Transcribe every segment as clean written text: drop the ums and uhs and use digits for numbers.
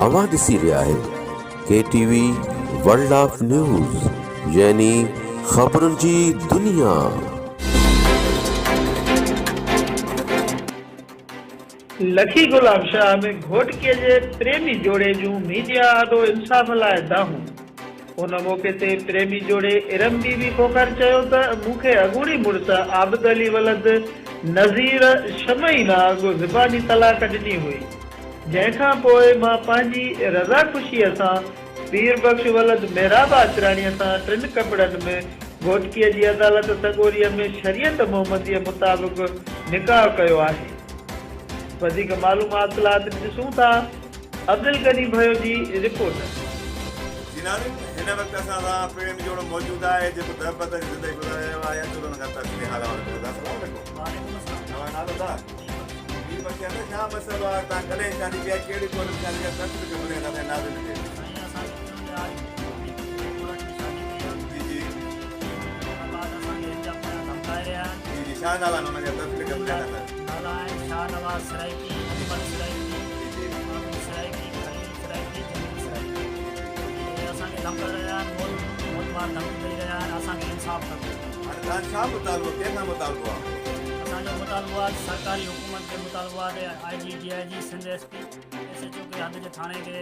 अवां ॾिसी रहिया आहियो KTV वर्ल्ड ऑफ न्यूज़ यानी ख़बरुनि जी दुनिया। लखी गुलाब शाह में घोटकीअ जे प्रेमी जोड़े जूं मीडिया आॾो इंसाफ़ लाइ दाहूं। उन मौक़े ते प्रेमी जोड़े इरम बीबी खोखर चयो त मूंखे अगूणी मुड़ुस आबिद अली वलद नज़ीर शमई नांग ज़बानी तलाक ॾिनी हुई, जंहिंखां पोइ मां पंहिंजी रज़ा ख़ुशीअ सां पीर बख़्श वलद मेहराब अचराणीअ सां 3 कपड़नि में घोटकीअ जी अदालत सगोरीअ में शरीयत मोहम्मदीअ मुताबिक़ निकाह कयो आहे। वधीक मालूमात लाइ ॾिसूं था अब्दुल गनी भयो जी रिपोर्ट। हिन वक़्तु असां सां प्रेम जोड़ो मौजूदु आहे जेको दरबदर ज़िंदगी गुज़ारियो आहे या तुरंत खां तस्वीर हाल छा मसइलो आहे? तव्हां कॾहिं शादी कया? कहिड़ी कोन शादी कया? तस्वीर खे ॿुधाए था नाज़िल खे। जी जी छा नाला आहिनि हुनजा? तस्वीर खे ॿुधाए था। तव्हां छा मुतालबो कंहिंखां मुतालबो आहे? असांजो मुतालबो आहे सरकारी हुकूमत के मुतालबो आहे, IG DIG Sindh SP SHO के हद जे थाणे के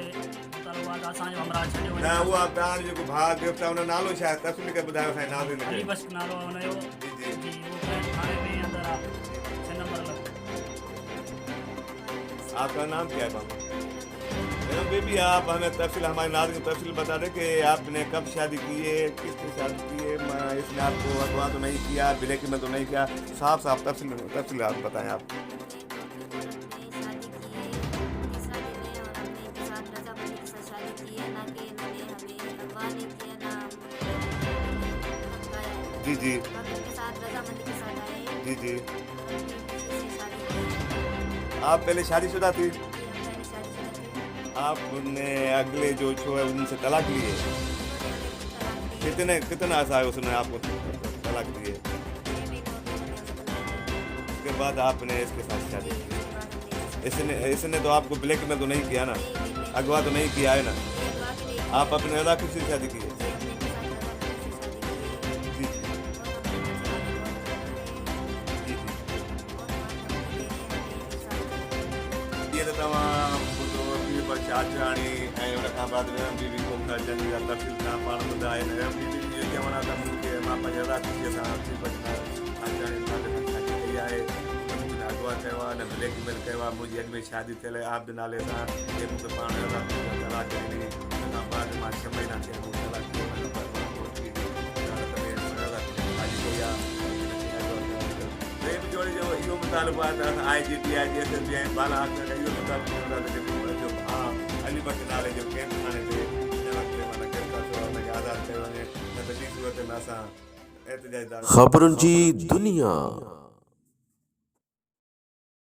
मुतालबो आहे। असांजो हमरा छॾियो न उहा तव्हांजो जेको भाउ गिरफ़्तार हुन नालो छा आहे? तस्वीर खे ॿुधायो साईं नाज़िल खे। अली बख्श नालो आहे हुनजो। जी जी वो थाणे में अंदर आहे 6 नंबर लॻ। आपका नाम क्या है बाबू? बेबी आप हमें तफसील हमारे नाज़िल की तफसील बता दें कि आपने कब शादी की है, किसने शादी की है, इसने आपको अगवा तो नहीं किया, ब्लैक में तो नहीं किया, साफ साफ तफसील आप बताएं आप। जी जी जी जी आप पहले शादीशुदा थी? आपने अगले जो छो है उनसे तलाक लिए? कितना ऐसा है उसने आपको तलाक दिए? उसके बाद आपने इसके साथ शादी की। इसने तो आपको ब्लैक में तो नहीं किया ना, अगवा तो नहीं किया है ना? आप अपने रज़ा खुशी से शादी की है? आचराणी ऐं उन खां बाद इरम बीबी खोखर जंहिंजी तफ़सील तव्हां पाण ॿुधाए। इरम बीबी इहो चवणु आहे त मूंखे मां पंहिंजे रज़ा ख़ुशीअ सां आचराणी सां शादी कई आहे, मूंखे अगवा कयो आहे, न ब्लैकमेल कयो आहे। मुंहिंजी अॻु में शादी थियल आहे आबिद नाले सां, जे मूंखे पाण रज़ा ख़ुशीअ सां तलाक ॾिनी। उन खां बाद मां 6 महीना थिया मूंखे तलाक ॾिनो। उन खां बाद मां शादी कई आहे। प्रेम जोड़े जो इहो मुतालबो आहे त असां IG DIG SSB ऐं बाला इहो मुतालबो जेको अली बख्श नाले जो कैंप थाने ते हिन वक़्तु माना गिरफ़्तार थियो, हुनखे आज़ादु कयो वञे, न त ॿी सूरत में असां एहतिजाज। ख़बरुनि जी दुनिया।